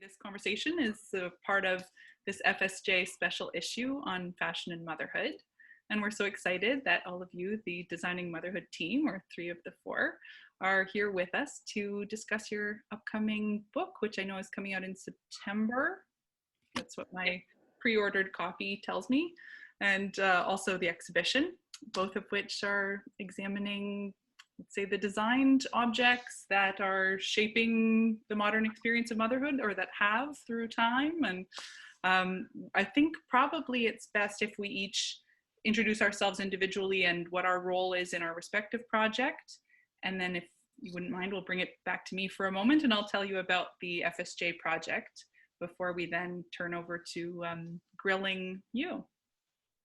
This conversation is a part of this FSJ special issue on fashion and motherhood. And we're so excited that all of you, the Designing Motherhood team, or 3 of the 4, are here with us to discuss your upcoming book, which I know is coming out in September. That's what my pre-ordered copy tells me. And also the exhibition, both of which are examining, let's say, the designed objects that are shaping the modern experience of motherhood, or that have through time. And I think probably it's best if we each introduce ourselves individually and what our role is in our respective project. And then if you wouldn't mind, we'll bring it back to me for a moment and I'll tell you about the FSJ project before we then turn over to grilling you.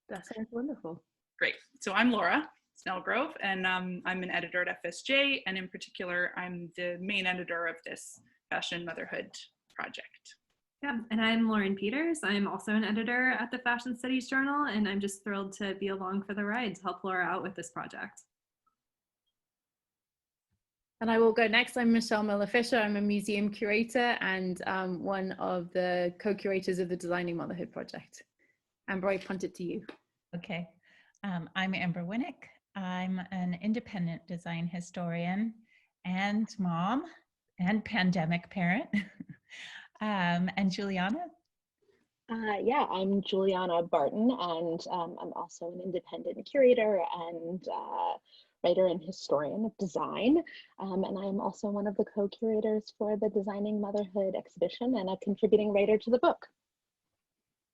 That sounds wonderful. Great. So I'm Laura Snelgrove, and I'm an editor at FSJ, and in particular, I'm the main editor of this Fashion Motherhood project. Yeah, and I'm Lauren Peters. I'm also an editor at the Fashion Studies Journal, and I'm just thrilled to be along for the ride to help Laura out with this project. And I will go next. I'm Michelle Millar Fisher. I'm a museum curator and one of the co-curators of the Designing Motherhood project. Amber, I punt it to you. Okay. I'm Amber Winick. I'm an independent design historian and mom and pandemic parent. And Juliana? Yeah, I'm Juliana Barton, and I'm also an independent curator and writer and historian of design. And I am also one of the co-curators for the Designing Motherhood exhibition and a contributing writer to the book.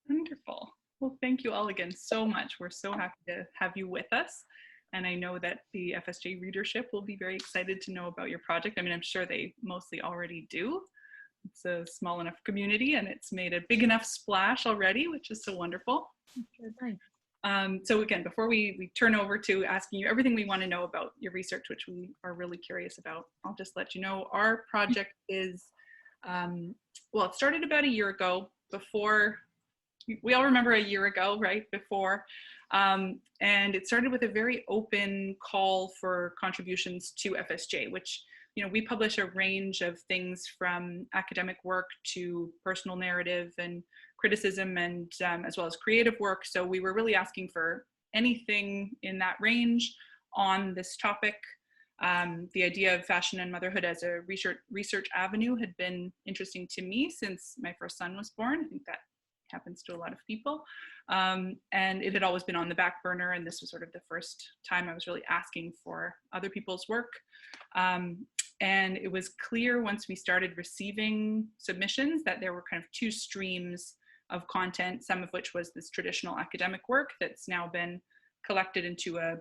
Wonderful. Well, thank you all again so much. We're so happy to have you with us. And I know that the FSJ readership will be very excited to know about your project. I mean, I'm sure they mostly already do. It's a small enough community and it's made a big enough splash already, which is so wonderful. So again, before we turn over to asking you everything we want to know about your research, which we are really curious about, I'll just let you know our project is, well, it started about a year ago. Before, we all remember a year ago, right? Before. And it started with a very open call for contributions to FSJ, which, you know, we publish a range of things from academic work to personal narrative and criticism, and as well as creative work. So we were really asking for anything in that range on this topic. The idea of fashion and motherhood as a research avenue had been interesting to me since my first son was born. I think that happens to a lot of people. And it had always been on the back burner, and this was sort of the first time I was really asking for other people's work. And it was clear once we started receiving submissions that there were kind of 2 streams of content, some of which was this traditional academic work that's now been collected into a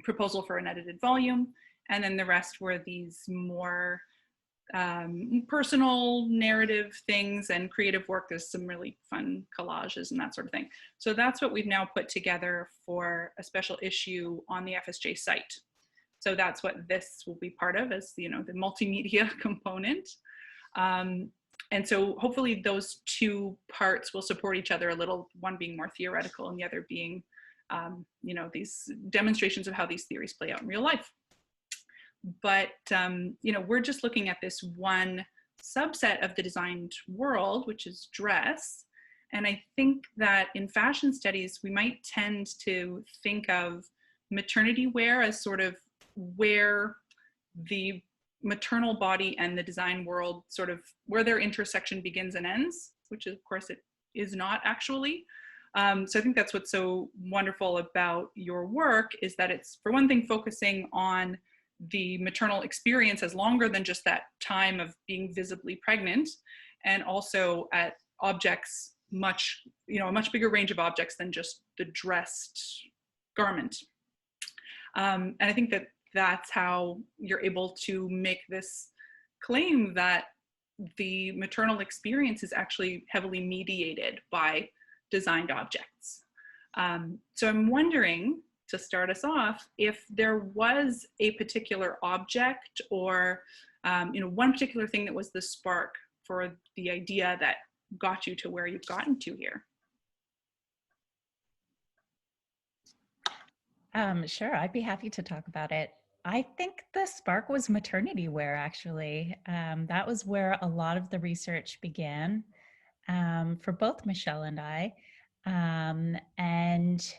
proposal for an edited volume. And then the rest were these more personal narrative things and creative work. There's some really fun collages and that sort of thing. So that's what we've now put together for a special issue on the FSJ site. So that's what this will be part of, as, you know, the multimedia component. And so hopefully those 2 parts will support each other a little, one being more theoretical and the other being, you know, these demonstrations of how these theories play out in real life. But, you know, we're just looking at this one subset of the designed world, which is dress. And I think that in fashion studies, we might tend to think of maternity wear as sort of where the maternal body and the design world sort of, where their intersection begins and ends, which of course it is not actually. So I think that's what's so wonderful about your work, is that it's, for one thing, focusing on the maternal experience as longer than just that time of being visibly pregnant, and also at objects much, you know, a much bigger range of objects than just the dressed garment. And I think that that's how you're able to make this claim that the maternal experience is actually heavily mediated by designed objects. So I'm wondering, to start us off, if there was a particular object or you know, one particular thing that was the spark for the idea that got you to where you've gotten to here. Sure, I'd be happy to talk about it. I think the spark was maternity wear, actually. That was where a lot of the research began, for both Michelle and I. And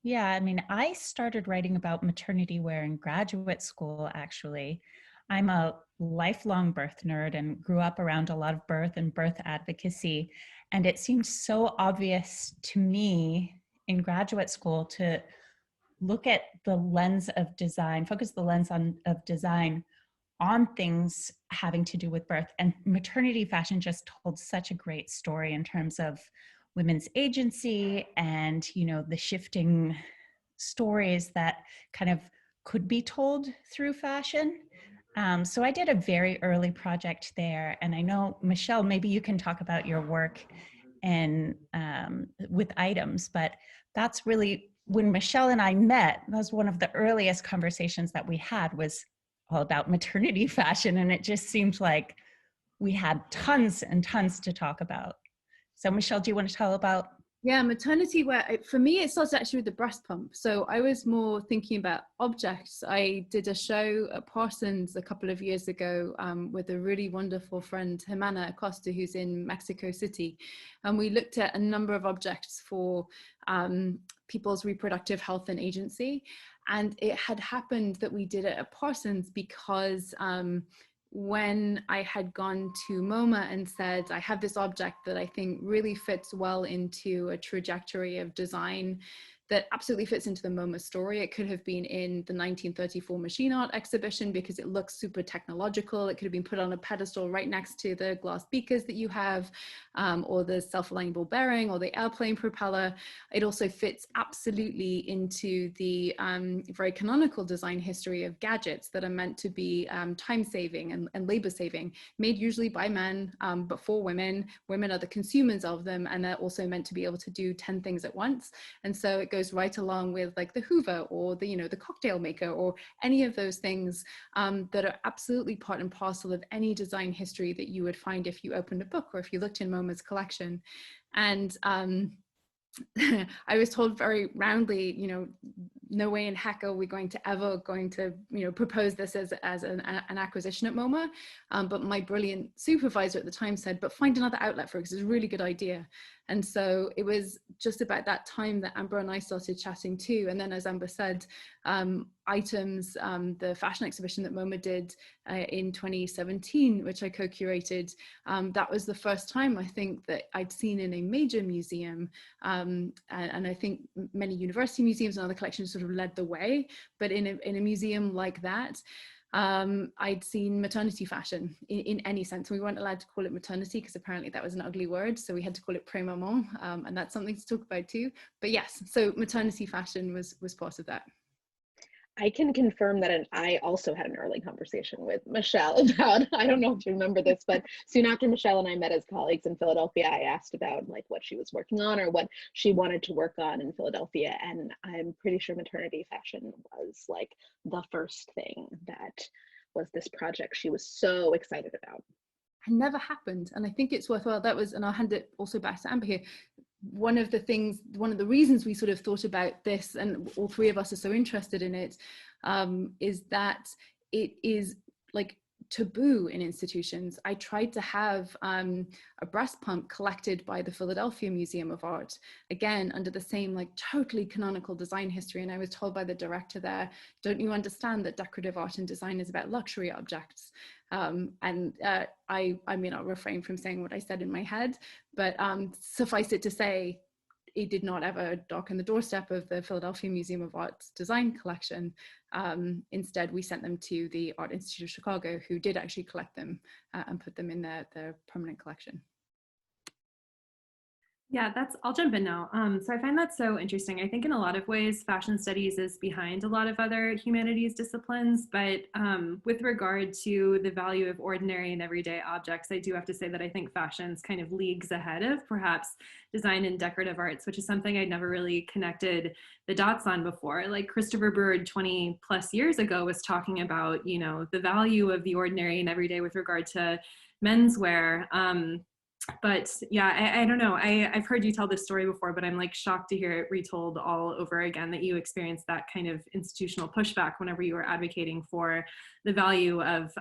yeah, I mean, I started writing about maternity wear in graduate school, actually. I'm a lifelong birth nerd and grew up around a lot of birth and birth advocacy. And it seemed so obvious to me in graduate school to look at the lens of design, focus the lens of design on things having to do with birth. And maternity fashion just told such a great story in terms of women's agency and, you know, the shifting stories that kind of could be told through fashion. So I did a very early project there. And I know, Michelle, maybe you can talk about your work and with items, but that's really when Michelle and I met. That was one of the earliest conversations that we had, was all about maternity fashion, and it just seemed like we had tons and tons to talk about. So Michelle, do you want to tell about? Yeah, maternity wear, for me, it started actually with the breast pump. So I was more thinking about objects. I did a show at Parsons a couple of years ago with a really wonderful friend, Jimena Acosta, who's in Mexico City. And we looked at a number of objects for people's reproductive health and agency. And it had happened that we did it at Parsons because when I had gone to MoMA and said, I have this object that I think really fits well into a trajectory of design that absolutely fits into the MoMA story. It could have been in the 1934 machine art exhibition because it looks super technological. It could have been put on a pedestal right next to the glass beakers that you have, or the self-aligning ball bearing, or the airplane propeller. It also fits absolutely into the very canonical design history of gadgets that are meant to be time-saving and labor-saving, made usually by men, but for women. Women are the consumers of them, and they're also meant to be able to do 10 things at once. And so it goes right along with like the Hoover or the, you know, the cocktail maker or any of those things that are absolutely part and parcel of any design history that you would find if you opened a book or if you looked in MoMA's collection. And I was told very roundly, you know, no way in heck are we going to you know, propose this as an acquisition at MoMA. But my brilliant supervisor at the time said, but find another outlet for it because it's a really good idea. And so it was just about that time that Amber and I started chatting too. And then, as Amber said, items, the fashion exhibition that MoMA did in 2017, which I co-curated, that was the first time I think that I'd seen in a major museum, and I think many university museums and other collections sort of led the way, but in a museum like that, I'd seen maternity fashion in any sense. We weren't allowed to call it maternity because apparently that was an ugly word, so we had to call it pré-maman, and that's something to talk about too. But yes, so maternity fashion was part of that. I can confirm that I also had an early conversation with Michelle about, I don't know if you remember this, but soon after Michelle and I met as colleagues in Philadelphia, I asked about like what she was working on or what she wanted to work on in Philadelphia. And I'm pretty sure maternity fashion was like the first thing that was this project she was so excited about. It never happened. And I think it's worthwhile, that was, and I'll hand it also back to Amber here, one of the reasons we sort of thought about this, and all three of us are so interested in it, is that it is like taboo in institutions. I tried to have a breast pump collected by the Philadelphia Museum of Art, again under the same like totally canonical design history, and I was told by the director there, don't you understand that decorative art and design is about luxury objects? I mean, I'll refrain from saying what I said in my head, but suffice it to say, it did not ever dock on the doorstep of the Philadelphia Museum of Art's design collection. Instead, we sent them to the Art Institute of Chicago, who did actually collect them and put them in their permanent collection. Yeah, I'll jump in now. So I find that so interesting. I think in a lot of ways, fashion studies is behind a lot of other humanities disciplines, but with regard to the value of ordinary and everyday objects, I do have to say that I think fashion's kind of leagues ahead of perhaps design and decorative arts, which is something I'd never really connected the dots on before. Like Christopher Bird 20 plus years ago was talking about, you know, the value of the ordinary and everyday with regard to menswear. But yeah, I don't know. I've heard you tell this story before, but I'm like shocked to hear it retold all over again, that you experienced that kind of institutional pushback whenever you were advocating for the value of,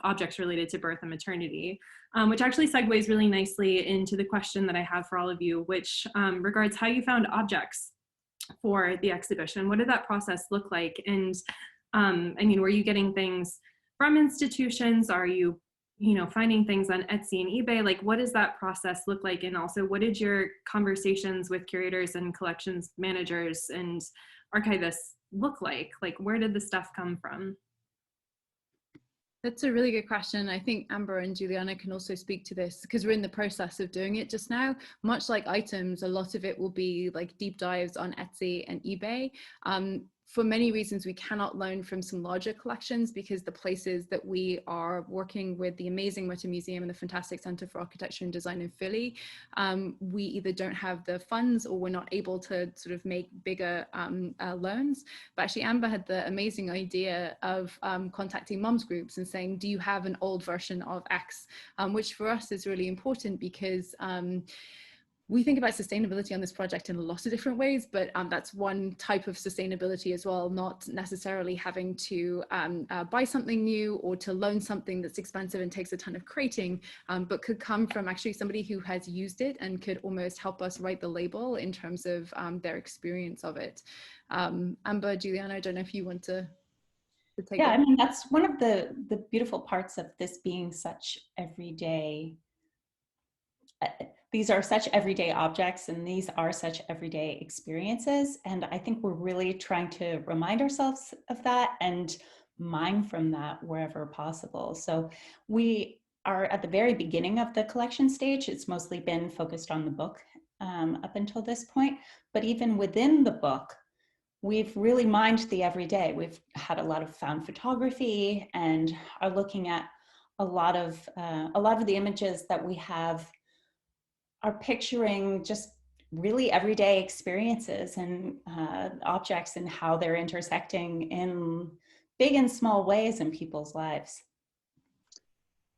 objects related to birth and maternity, which actually segues really nicely into the question that I have for all of you, which regards how you found objects for the exhibition. What did that process look like? And were you getting things from institutions? Are you finding things on Etsy and eBay? Like, what does that process look like? And also, what did your conversations with curators and collections managers and archivists look like? Like, where did the stuff come from? That's a really good question. I think Amber and Juliana can also speak to this because we're in the process of doing it just now. Much like items, a lot of it will be like deep dives on Etsy and eBay. For many reasons, we cannot loan from some larger collections because the places that we are working with, the amazing Motor Museum and the fantastic Center for Architecture and Design in Philly, we either don't have the funds or we're not able to sort of make bigger loans. But actually, Amber had the amazing idea of contacting moms groups and saying, do you have an old version of X? Which for us is really important because we think about sustainability on this project in a lot of different ways, but that's one type of sustainability as well, not necessarily having to buy something new or to loan something that's expensive and takes a ton of crating, but could come from actually somebody who has used it and could almost help us write the label in terms of their experience of it. Amber, Juliana, I don't know if you want to take it. I mean, that's one of the beautiful parts of this being such everyday. These are such everyday objects and these are such everyday experiences. And I think we're really trying to remind ourselves of that and mine from that wherever possible. So we are at the very beginning of the collection stage. It's mostly been focused on the book up until this point. But even within the book, we've really mined the everyday. We've had a lot of found photography and are looking at a lot of the images that we have are picturing just really everyday experiences and objects and how they're intersecting in big and small ways in people's lives.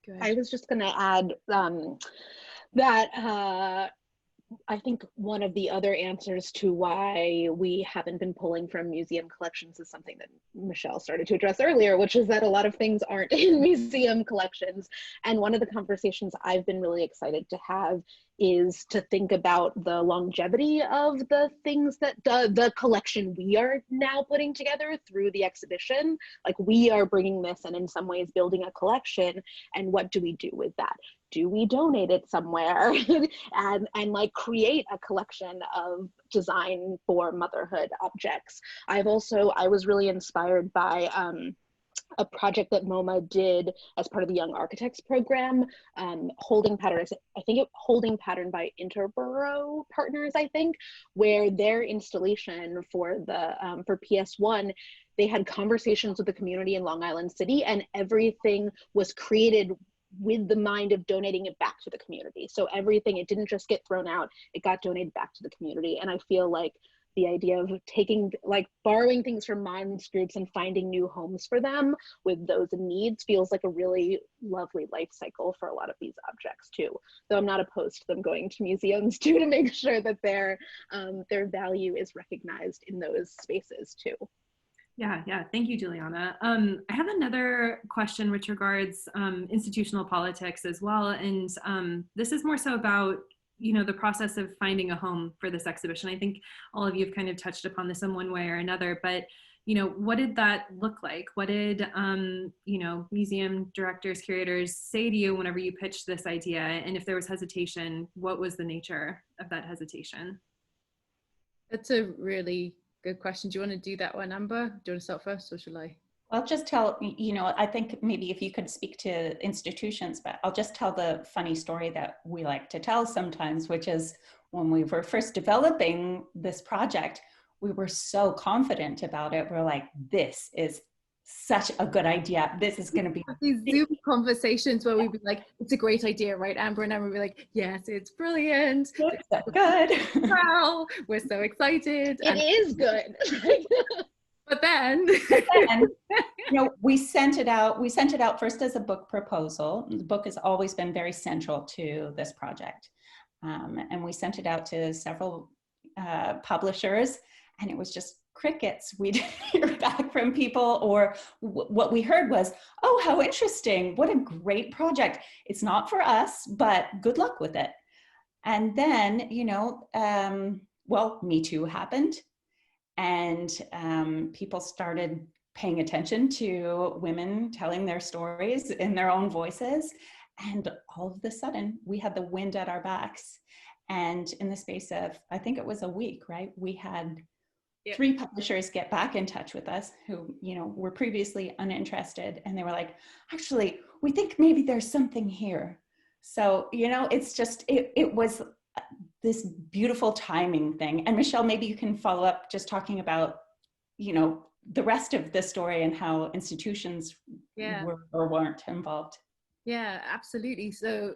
Good. I was just going to add that I think one of the other answers to why we haven't been pulling from museum collections is something that Michelle started to address earlier, which is that a lot of things aren't in museum collections. And one of the conversations I've been really excited to have is to think about the longevity of the things that the collection we are now putting together through the exhibition. Like, we are bringing this and in some ways building a collection, and what do we do with that? Do we donate it somewhere and like create a collection of design for motherhood objects? I was really inspired by a project that MoMA did as part of the Young Architects program, Holding Pattern by Interborough Partners, I think, where their installation for the for PS1, they had conversations with the community in Long Island City, and everything was created with the mind of donating it back to the community. So everything, it didn't just get thrown out, it got donated back to the community. And I feel like the idea of borrowing things from moms groups and finding new homes for them with those in needs feels like a really lovely life cycle for a lot of these objects too. Though I'm not opposed to them going to museums too, to make sure that their value is recognized in those spaces too. Yeah. Thank you, Juliana. I have another question which regards institutional politics as well. And this is more so about, the process of finding a home for this exhibition. I think all of you have kind of touched upon this in one way or another, but, what did that look like? What did, museum directors, curators say to you whenever you pitched this idea? And if there was hesitation, what was the nature of that hesitation? That's a really good question. Do you want to do that one, Amber? Do you want to start first or shall I? I'll just tell, I think maybe if you could speak to institutions, but I'll just tell the funny story that we like to tell sometimes, which is when we were first developing this project, we were so confident about it. We're like, this is such a good idea. This is going to be these Zoom conversations where we'd be like, it's a great idea, right, Amber? And Amber would be like, yes, it's brilliant. It's so good. Wow, we're so excited. It is good. But then we sent it out first as a book proposal. The book has always been very central to this project. And we sent it out to several publishers, and it was just crickets. We didn't hear back from people, or what we heard was, oh, how interesting. What a great project. It's not for us, but good luck with it. And then, well, Me Too happened, and people started paying attention to women telling their stories in their own voices. And all of a sudden, we had the wind at our backs. And in the space of, I think it was a week, right? We had 3 publishers get back in touch with us who, were previously uninterested. And they were like, actually, we think maybe there's something here. So, it's just, it was this beautiful timing thing. And Michelle, maybe you can follow up just talking about, the rest of the story and how institutions were or weren't involved. Yeah, absolutely. So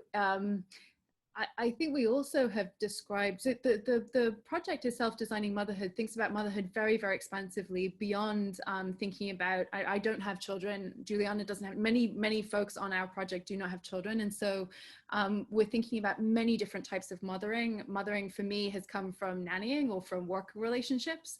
I think we also have described the project itself, Designing Motherhood, thinks about motherhood very, very expansively beyond thinking about, I don't have children, Juliana doesn't have, many folks on our project do not have children. And so we're thinking about many different types of mothering. Mothering for me has come from nannying or from work relationships.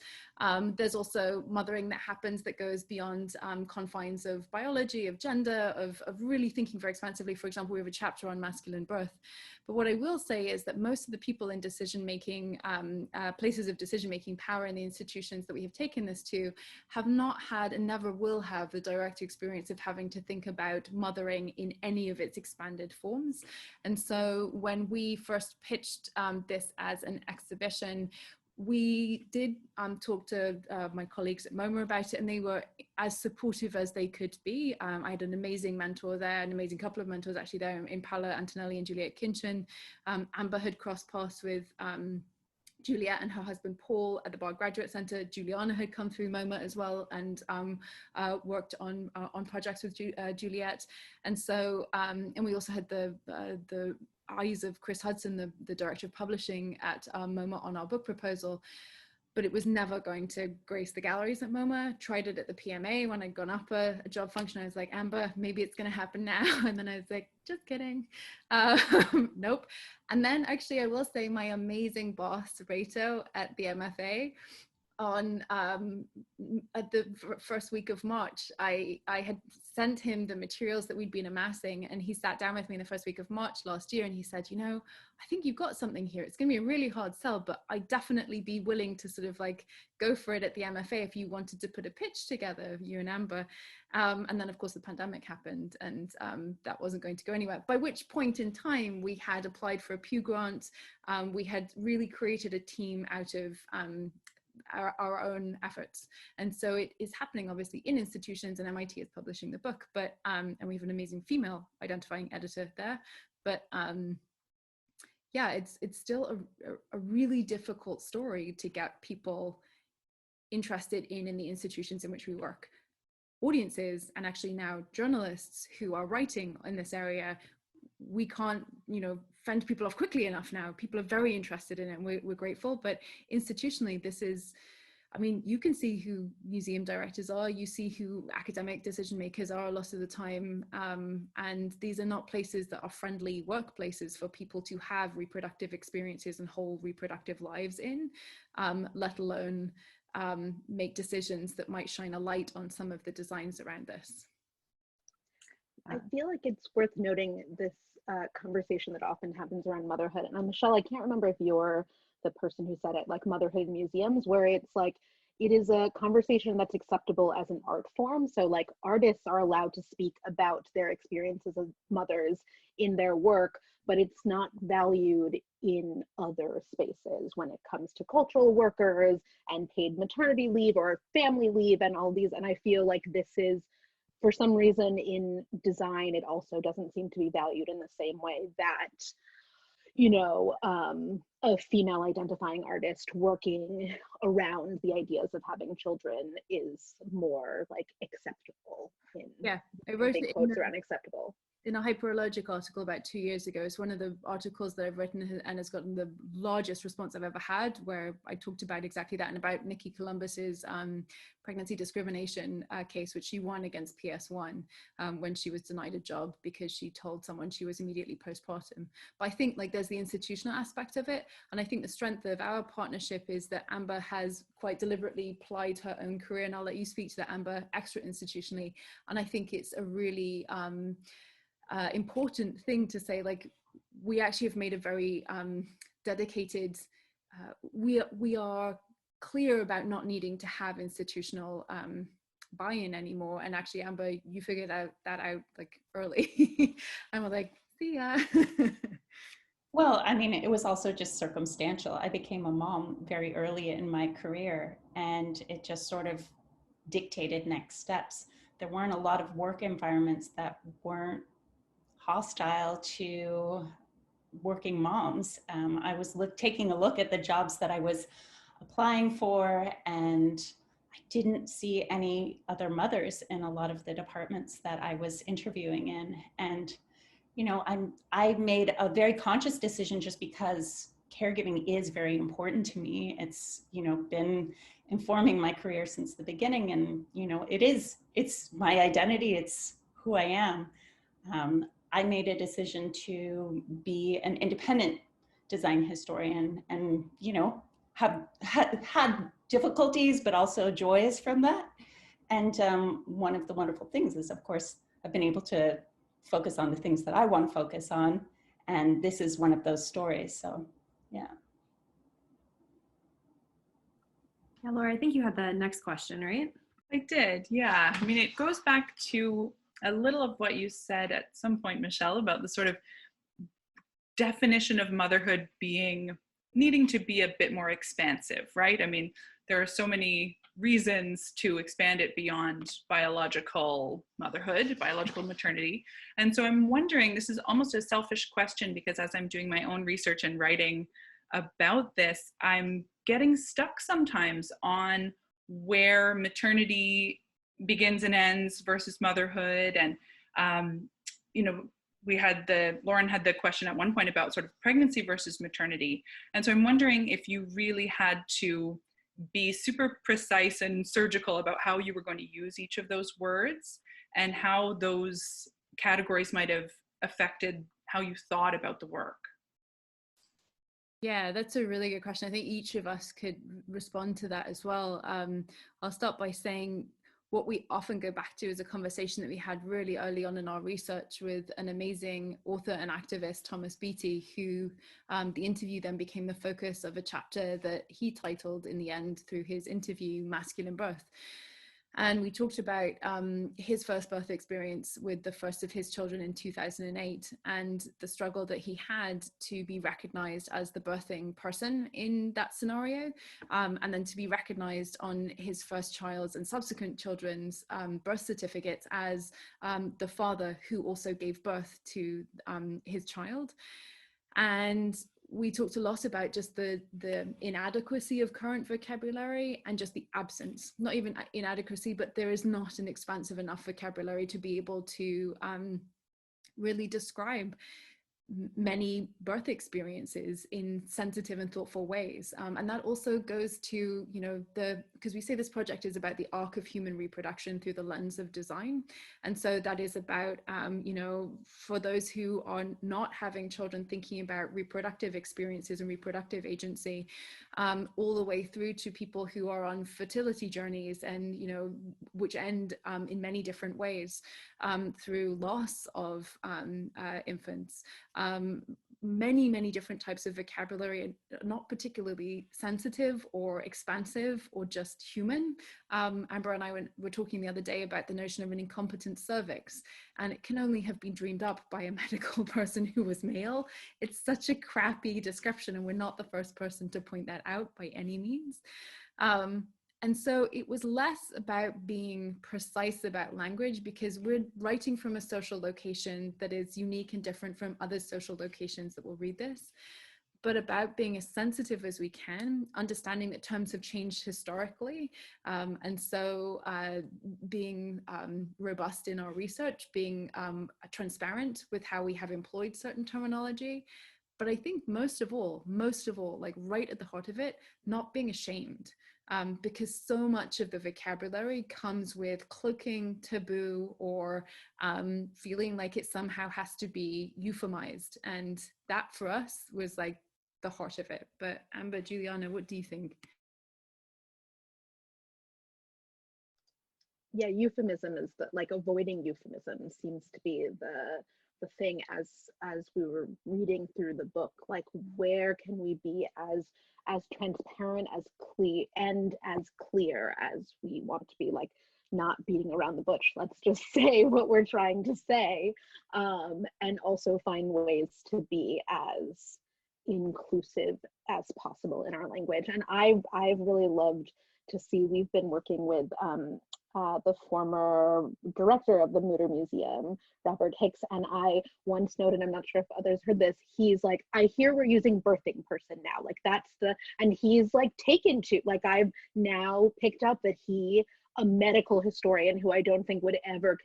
There's also mothering that happens that goes beyond confines of biology, of gender, of really thinking very expansively. For example, we have a chapter on masculine birth. But what I will say is that most of the people in decision-making, places of decision-making power in the institutions that we have taken this to have not had and never will have the direct experience of having to think about mothering in any of its expanded forms. And so when we first pitched this as an exhibition, we did talk to my colleagues at MoMA about it, and they were as supportive as they could be. I had an amazing mentor there, an amazing couple of mentors actually there in Paola Antonelli and Juliet Kinchin. Amber had crossed paths with Juliet and her husband Paul at the Bard Graduate Center. Juliana had come through MoMA as well and worked on projects with Juliet. And so, and we also had the eyes of Chris Hudson, the director of publishing at MoMA on our book proposal. But it was never going to grace the galleries at MoMA. Tried it at the PMA when I'd gone up a job function. I was like, Amber, maybe it's going to happen now. And then I was like, just kidding. Nope. And then actually, I will say my amazing boss, Reto, at the MFA, on at the first week of March, I had sent him the materials that we'd been amassing, and he sat down with me in the first week of March last year, and he said, I think you've got something here. It's going to be a really hard sell, but I'd definitely be willing to sort of like go for it at the MFA if you wanted to put a pitch together, you and Amber. And then of course the pandemic happened, and that wasn't going to go anywhere. By which point in time we had applied for a Pew Grant. We had really created a team out of our own efforts, and so it is happening obviously in institutions, and MIT is publishing the book, but and we have an amazing female identifying editor there, but yeah, it's still a really difficult story to get people interested in the institutions in which we work. Audiences, and actually now journalists who are writing in this area, we can't, fend people off quickly enough now. People are very interested in it, and we're grateful. But institutionally, this is, you can see who museum directors are, you see who academic decision makers are a lot of the time, and these are not places that are friendly workplaces for people to have reproductive experiences and whole reproductive lives in, let alone make decisions that might shine a light on some of the designs around this. I feel like it's worth noting this conversation that often happens around motherhood. And Michelle, I can't remember if you're the person who said it, like motherhood museums, where it's like, it is a conversation that's acceptable as an art form. So like artists are allowed to speak about their experiences as mothers in their work, but it's not valued in other spaces when it comes to cultural workers and paid maternity leave or family leave and all these. And I feel like this is, for some reason in design, it also doesn't seem to be valued in the same way that, a female identifying artist working around the ideas of having children is more like acceptable. Yeah, I wrote big quotes around acceptable. in a hyperallergic article about 2 years ago. It's one of the articles that I've written and has gotten the largest response I've ever had, where I talked about exactly that and about Nikki Columbus's pregnancy discrimination case, which she won against PS1 when she was denied a job because she told someone she was immediately postpartum. But I think like there's the institutional aspect of it. And I think the strength of our partnership is that Amber has quite deliberately plied her own career, and I'll let you speak to that, Amber, extra institutionally. And I think it's a really important thing to say, like, we actually have made a very dedicated, we are clear about not needing to have institutional buy-in anymore. And actually, Amber, you figured that out like early. And we're like, see ya. Well, I mean, it was also just circumstantial. I became a mom very early in my career, and it just sort of dictated next steps. There weren't a lot of work environments that weren't hostile to working moms. I was taking a look at the jobs that I was applying for, and I didn't see any other mothers in a lot of the departments that I was interviewing in. And, you know, I made a very conscious decision just because caregiving is very important to me. It's, you know, been informing my career since the beginning, and, you know, it's my identity, it's who I am. I made a decision to be an independent design historian, and, you know, have had difficulties, but also joys from that. And one of the wonderful things is, of course, I've been able to focus on the things that I want to focus on. And this is one of those stories. So, yeah. Yeah, Laura, I think you had the next question, right? I did, yeah. I mean, it goes back to a little of what you said at some point, Michelle, about the sort of definition of motherhood needing to be a bit more expansive, right? I mean, there are so many reasons to expand it beyond biological motherhood, biological maternity. And so I'm wondering, this is almost a selfish question, because as I'm doing my own research and writing about this, I'm getting stuck sometimes on where maternity begins and ends versus motherhood. And, you know, Lauren had the question at one point about sort of pregnancy versus maternity. And so I'm wondering if you really had to be super precise and surgical about how you were going to use each of those words, and how those categories might have affected how you thought about the work. Yeah, that's a really good question. I think each of us could respond to that as well. I'll start by saying what we often go back to is a conversation that we had really early on in our research with an amazing author and activist, Thomas Beattie, who the interview then became the focus of a chapter that he titled in the end through his interview, Masculine Birth. And we talked about his first birth experience with the first of his children in 2008, and the struggle that he had to be recognized as the birthing person in that scenario, and then to be recognized on his first child's and subsequent children's birth certificates as the father who also gave birth to his child. And we talked a lot about just the inadequacy of current vocabulary and just the absence, not even inadequacy, but there is not an expansive enough vocabulary to be able to really describe many birth experiences in sensitive and thoughtful ways. And that also goes to, you know, because we say this project is about the arc of human reproduction through the lens of design. And so that is about, you know, for those who are not having children, thinking about reproductive experiences and reproductive agency, all the way through to people who are on fertility journeys and, you know, which end in many different ways through loss of infants. Many different types of vocabulary, not particularly sensitive or expansive or just human. Amber and I were talking the other day about the notion of an incompetent cervix, and it can only have been dreamed up by a medical person who was male. It's such a crappy description, and we're not the first person to point that out by any means. And so it was less about being precise about language, because we're writing from a social location that is unique and different from other social locations that will read this. but about being as sensitive as we can, understanding that terms have changed historically. And so being robust in our research, being transparent with how we have employed certain terminology. But I think most of all, like right at the heart of it, not being ashamed. Because so much of the vocabulary comes with cloaking, taboo, or feeling like it somehow has to be euphemized. And that for us was like the heart of it. But Amber, Juliana, what do you think? Yeah, euphemism is like avoiding euphemism seems to be the thing as we were reading through the book. Like, where can we be as transparent, as clear as we want to be, like not beating around the bush. Let's just say what we're trying to say, and also find ways to be as inclusive as possible in our language. And I've really loved to see, we've been working with the former director of the Mutter Museum, Robert Hicks, and I once noted, I'm not sure if others heard this, he's like, I hear we're using birthing person now, like that's and he's like taken to, like I've now picked up that he, a medical historian who I don't think would ever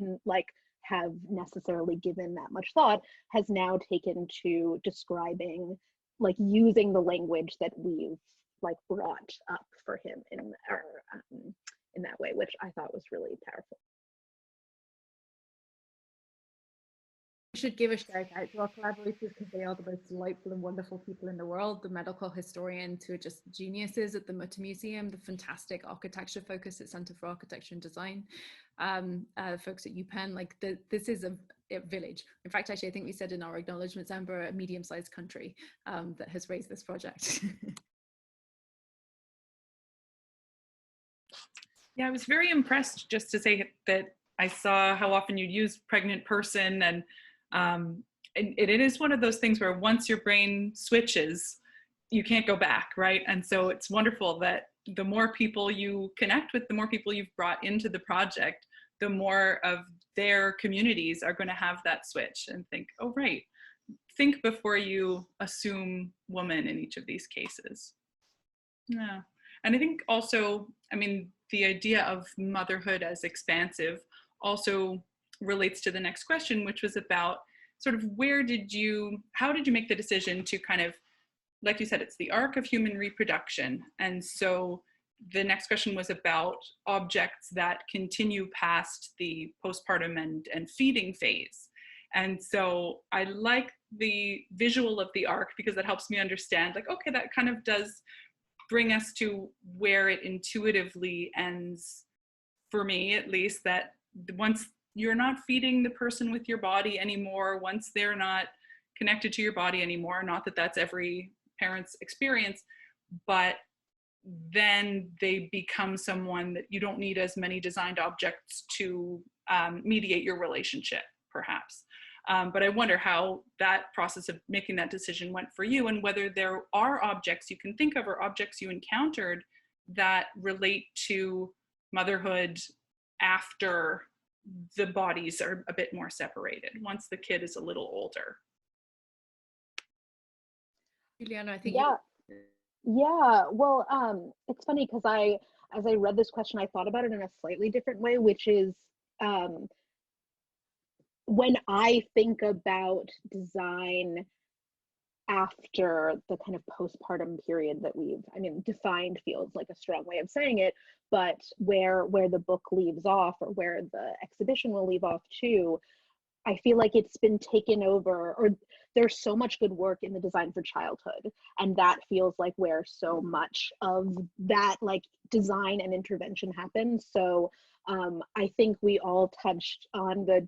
have necessarily given that much thought, has now taken to describing, like using the language that we've like brought up for him in that way, which I thought was really powerful. We should give a shout out to our collaborators because they are the most delightful and wonderful people in the world. The medical historians who are just geniuses at the Mutter Museum, the fantastic architecture focus at Center for Architecture and Design, folks at UPenn. Like this is a village. In fact, actually, I think we said in our acknowledgements, Amber, a medium-sized country that has raised this project. Yeah, I was very impressed, just to say that I saw how often you use pregnant person, and it is one of those things where once your brain switches, you can't go back, right? And so it's wonderful that the more people you connect with, the more people you've brought into the project, the more of their communities are going to have that switch and think, oh, right, think before you assume woman in each of these cases. Yeah. And I think also, I mean, the idea of motherhood as expansive also relates to the next question, which was about sort of how did you make the decision to kind of, like you said, it's the arc of human reproduction. And so the next question was about objects that continue past the postpartum and feeding phase. And so I like the visual of the arc because that helps me understand, like, okay, that kind of does bring us to where it intuitively ends, for me at least, that once you're not feeding the person with your body anymore, once they're not connected to your body anymore, not that that's every parent's experience, but then they become someone that you don't need as many designed objects to mediate your relationship, perhaps. But I wonder how that process of making that decision went for you, and whether there are objects you can think of or objects you encountered that relate to motherhood after the bodies are a bit more separated, once the kid is a little older. Juliana, I think yeah. Well, it's funny because as I read this question, I thought about it in a slightly different way, which is when I think about design after the kind of postpartum period that defined feels like a strong way of saying it, but where the book leaves off, or where the exhibition will leave off too, I feel like it's been taken over, or there's so much good work in the design for childhood, and that feels like where so much of that like design and intervention happens. So I think we all touched on the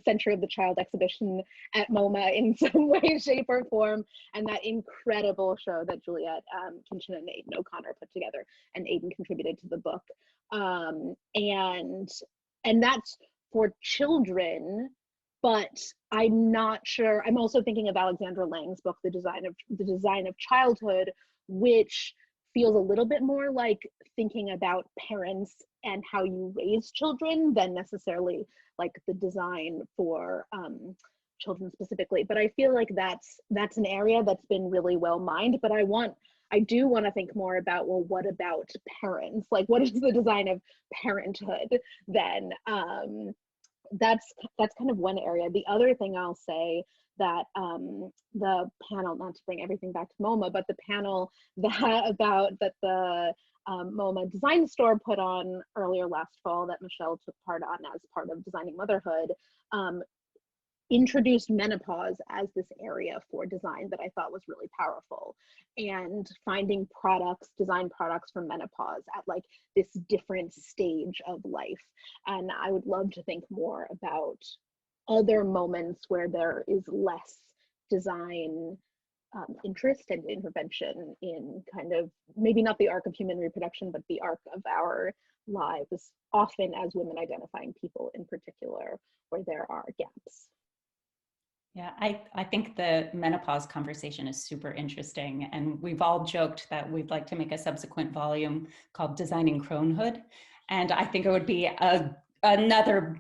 Century of the Child exhibition at MoMA in some way, shape, or form, and that incredible show that Juliet Kinchin and Aidan O'Connor put together, and Aidan contributed to the book. And that's for children, but I'm not sure. I'm also thinking of Alexandra Lang's book, The Design of Childhood, which feels a little bit more like thinking about parents and how you raise children than necessarily like the design for children specifically, but I feel like that's an area that's been really well mined. But I do want to think more about, well, what about parents? Like, what is the design of parenthood then? That's kind of one area. The other thing I'll say that the panel, not to bring everything back to MoMA, but the panel that the MoMA Design Store put on earlier last fall that Michelle took part on as part of Designing Motherhood, introduced menopause as this area for design that I thought was really powerful, and finding design products for menopause at like this different stage of life. And I would love to think more about other moments where there is less design interest and intervention in kind of maybe not the arc of human reproduction, but the arc of our lives, often as women identifying people in particular, where there are gaps. Yeah, I think the menopause conversation is super interesting. And we've all joked that we'd like to make a subsequent volume called Designing Cronehood. And I think it would be another,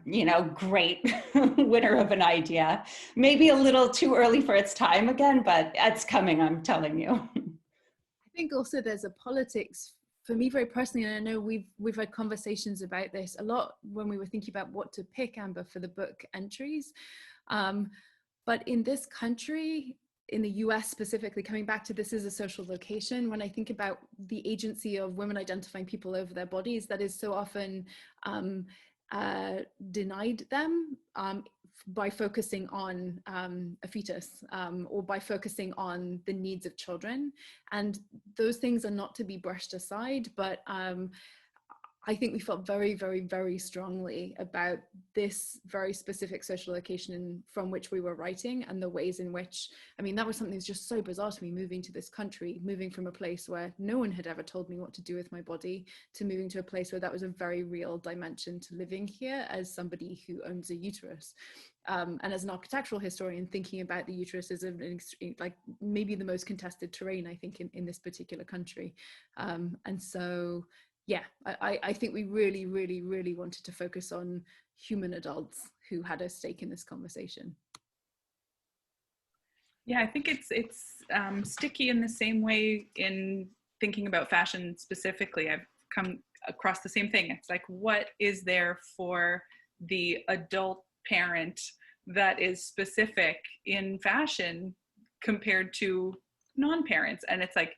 great winner of an idea. Maybe a little too early for its time again, but it's coming, I'm telling you. I think also there's a politics for me very personally, and I know we've had conversations about this a lot when we were thinking about what to pick, Amber, for the book entries. But in this country, in the US specifically, coming back to this as a social location, when I think about the agency of women identifying people over their bodies, that is so often denied them by focusing on a fetus or by focusing on the needs of children. And those things are not to be brushed aside, but I think we felt very, very, very strongly about this very specific social location from which we were writing, and the ways in which, that was something that was just so bizarre to me, moving to this country, moving from a place where no one had ever told me what to do with my body, to moving to a place where that was a very real dimension to living here as somebody who owns a uterus. And as an architectural historian, thinking about the uterus as like maybe the most contested terrain, I think, in this particular country. And so, yeah, I think we really, really, really wanted to focus on human adults who had a stake in this conversation. Yeah, I think it's sticky in the same way in thinking about fashion specifically. I've come across the same thing. It's like, what is there for the adult parent that is specific in fashion compared to non-parents? And it's like,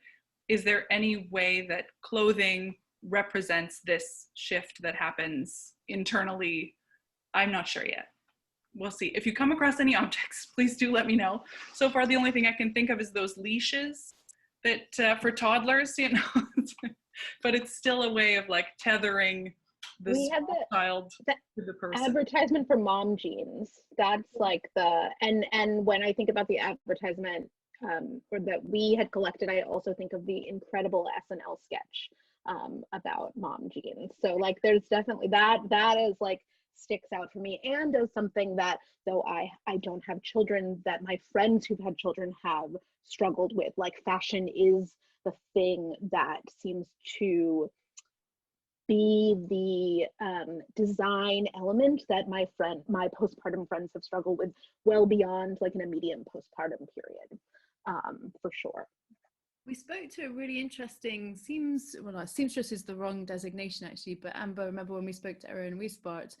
is there any way that clothing represents this shift that happens internally? I'm not sure yet. We'll see. If you come across any objects, please do let me know. So far, the only thing I can think of is those leashes that for toddlers, but it's still a way of like tethering the child to the person. Advertisement for mom jeans. That's like and when I think about the advertisement or that we had collected, I also think of the incredible SNL sketch about mom jeans. So like there's definitely that is like sticks out for me, and as something that, though I don't have children, that my friends who've had children have struggled with. Like fashion is the thing that seems to be the design element that my postpartum friends have struggled with well beyond like an immediate postpartum period, for sure. We spoke to a really interesting seamstress is the wrong designation actually, but Amber, remember when we spoke to Erin Wiesbart,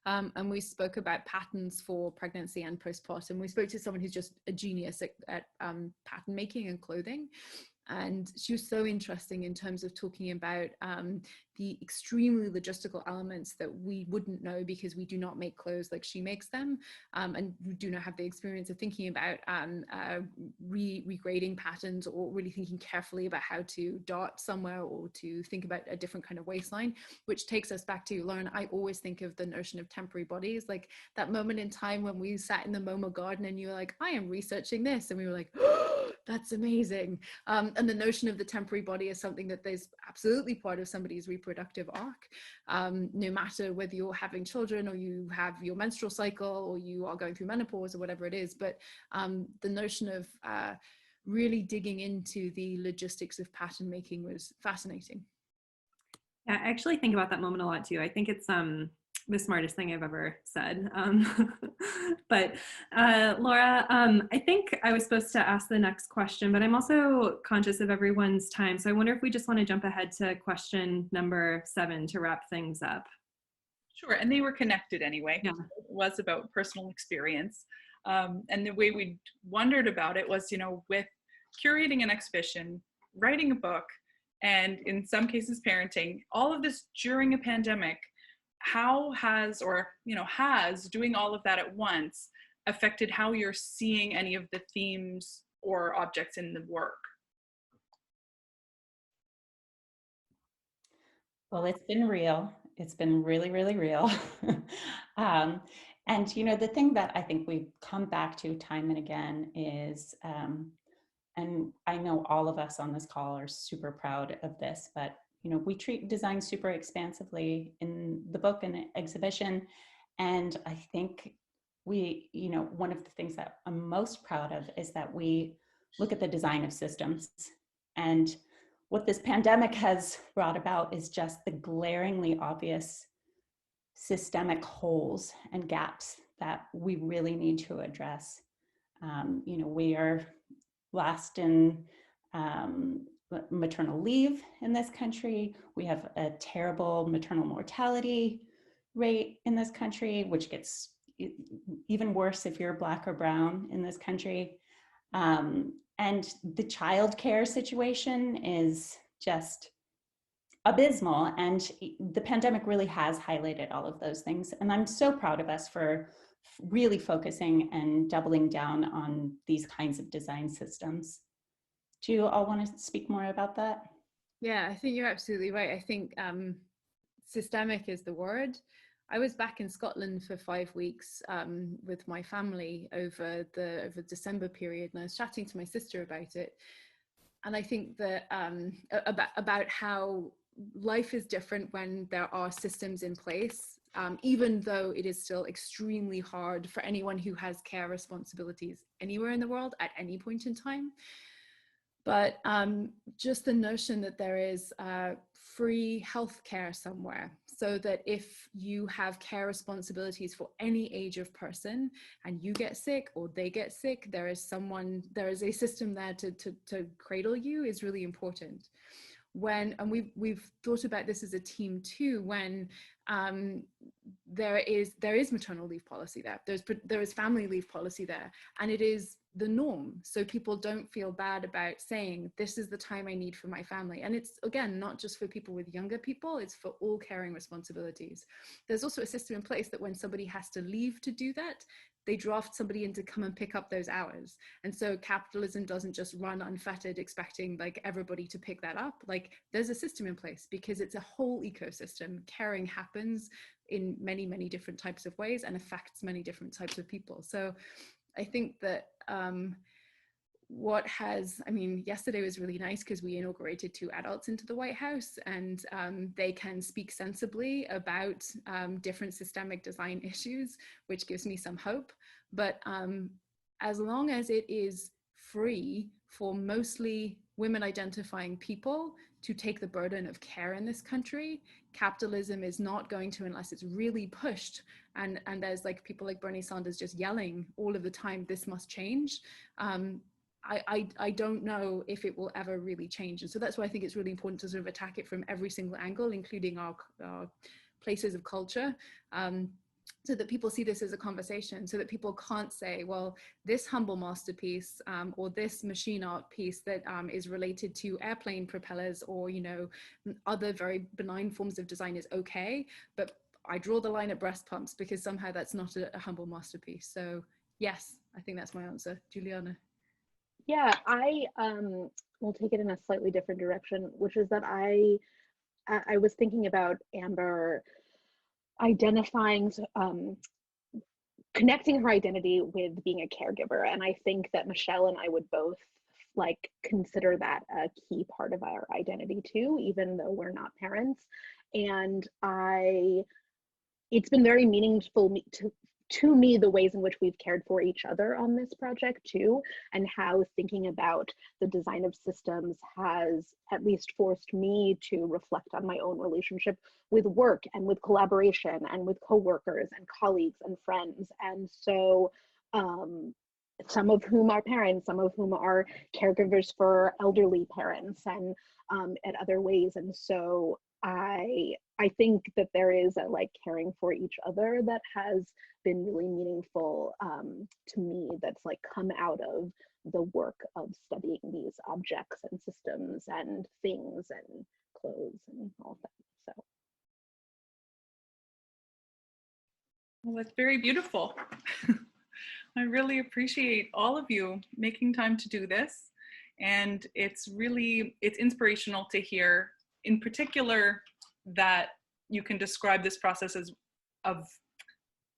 and we spoke about patterns for pregnancy and postpartum. We spoke to someone who's just a genius at pattern making and clothing. And she was so interesting in terms of talking about the extremely logistical elements that we wouldn't know because we do not make clothes like she makes them, and we do not have the experience of thinking about regrading patterns, or really thinking carefully about how to dart somewhere, or to think about a different kind of waistline, which takes us back to, Lauren, I always think of the notion of temporary bodies, like that moment in time when we sat in the MoMA garden and you were like, I am researching this, and we were like, oh, that's amazing. And the notion of the temporary body is something that is absolutely part of somebody's reproductive arc, no matter whether you're having children, or you have your menstrual cycle, or you are going through menopause, or whatever it is. But the notion of really digging into the logistics of pattern making was fascinating. Yeah, I actually think about that moment a lot too. I think it's the smartest thing I've ever said. But Laura, I think I was supposed to ask the next question, but I'm also conscious of everyone's time. So I wonder if we just want to jump ahead to question number 7 to wrap things up. Sure, and they were connected anyway. Yeah. It was about personal experience. And the way we wondered about it was, with curating an exhibition, writing a book, and in some cases parenting, all of this during a pandemic, how has doing all of that at once affected how you're seeing any of the themes or objects in the work? Well, it's been real. It's been really, really real. And, the thing that I think we've come back to time and again is, and I know all of us on this call are super proud of this, but, we treat design super expansively in the book and exhibition. And I think one of the things that I'm most proud of is that we look at the design of systems. And what this pandemic has brought about is just the glaringly obvious systemic holes and gaps that we really need to address. We are last in maternal leave in this country. We have a terrible maternal mortality rate in this country, which gets even worse if you're Black or brown in this country. And the childcare situation is just abysmal. And the pandemic really has highlighted all of those things. And I'm so proud of us for really focusing and doubling down on these kinds of design systems. Do you all want to speak more about that? Yeah, I think you're absolutely right. I think systemic is the word. I was back in Scotland for 5 weeks with my family over the December period, and I was chatting to my sister about it. And I think that about how life is different when there are systems in place, even though it is still extremely hard for anyone who has care responsibilities anywhere in the world at any point in time. But just the notion that there is free healthcare somewhere, so that if you have care responsibilities for any age of person and you get sick or they get sick, there is a system there to cradle you, is really important. And we've thought about this as a team too, when there is maternal leave policy there, there is family leave policy there, and it is the norm, so people don't feel bad about saying, this is the time I need for my family. And it's, again, not just for people with younger people, it's for all caring responsibilities. There's also a system in place that when somebody has to leave to do that, they draft somebody in to come and pick up those hours. And so capitalism doesn't just run unfettered expecting like everybody to pick that up. Like, there's a system in place because it's a whole ecosystem. Caring happens in many, many different types of ways and affects many different types of people. So I think that yesterday was really nice because we inaugurated 2 adults into the White House, and they can speak sensibly about different systemic design issues, which gives me some hope. But as long as it is free for mostly women identifying people to take the burden of care in this country, capitalism is not going to, unless it's really pushed, and there's like people like Bernie Sanders just yelling all of the time, this must change. I don't know if it will ever really change. And so that's why I think it's really important to sort of attack it from every single angle, including our places of culture, so that people see this as a conversation, so that people can't say, well, this humble masterpiece or this machine art piece that is related to airplane propellers or, other very benign forms of design is okay, but I draw the line at breast pumps because somehow that's not a humble masterpiece. So yes, I think that's my answer. Juliana. Yeah, I will take it in a slightly different direction, which is that I was thinking about Amber identifying, connecting her identity with being a caregiver. And I think that Michelle and I would both consider that a key part of our identity too, even though we're not parents. And it's been very meaningful to me, the ways in which we've cared for each other on this project too, and how thinking about the design of systems has at least forced me to reflect on my own relationship with work and with collaboration and with coworkers and colleagues and friends. And so some of whom are parents, some of whom are caregivers for elderly parents, and at other ways. And so I think that there is a like caring for each other that has been really meaningful to me, that's like come out of the work of studying these objects and systems and things and clothes and all of that. So. Well, that's very beautiful. I really appreciate all of you making time to do this. And it's inspirational to hear, in particular, that you can describe this process of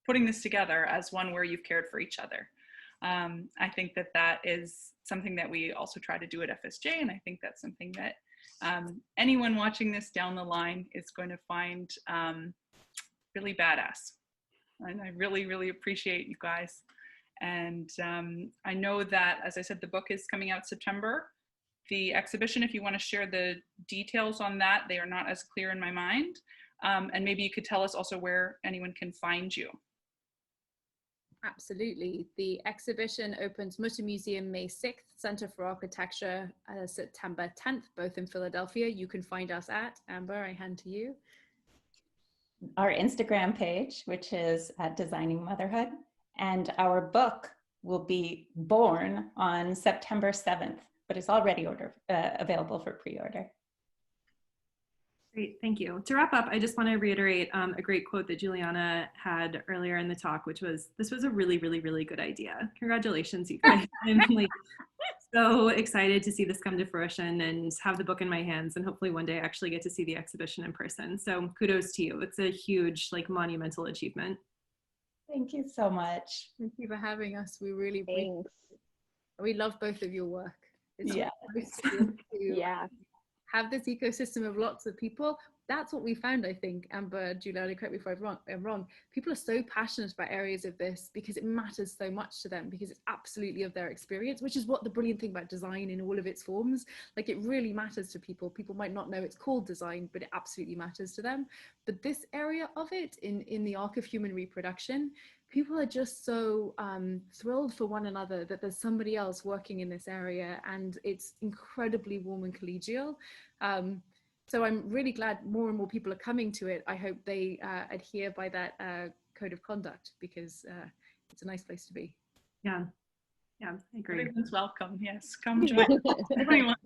putting this together as one where you've cared for each other. I think that is something that we also try to do at FSJ, and I think that's something that anyone watching this down the line is going to find really badass. And I really, really appreciate you guys. And I know that, as I said, the book is coming out September. The exhibition, if you want to share the details on that, they are not as clear in my mind. And maybe you could tell us also where anyone can find you. Absolutely. The exhibition opens Mutter Museum May 6th, Center for Architecture September 10th, both in Philadelphia. You can find us at, Amber, I hand to you. Our Instagram page, which is at Designing Motherhood. And our book will be born on September 7th, but it's already available for pre-order. Great, thank you. To wrap up, I just want to reiterate a great quote that Juliana had earlier in the talk, which was, "This was a really, really, really good idea." Congratulations, you guys. I'm like so excited to see this come to fruition and have the book in my hands, and hopefully one day actually get to see the exhibition in person. So kudos to you. It's a huge, like, monumental achievement. Thank you so much. Thank you for having us. We really appreciate it. We love both of your work. It's have this ecosystem of lots of people. That's what we found, I think. Amber, Juliana, correct me if I'm wrong. People are so passionate about areas of this because it matters so much to them, because it's absolutely of their experience, which is what the brilliant thing about design in all of its forms. Like, it really matters to people. People might not know it's called design, but it absolutely matters to them. But this area of it, in the arc of human reproduction, people are just so thrilled for one another that there's somebody else working in this area, and it's incredibly warm and collegial. So I'm really glad more and more people are coming to it. I hope they adhere by that code of conduct, because it's a nice place to be. Yeah, I agree. Everyone's welcome. Yes, come join everyone.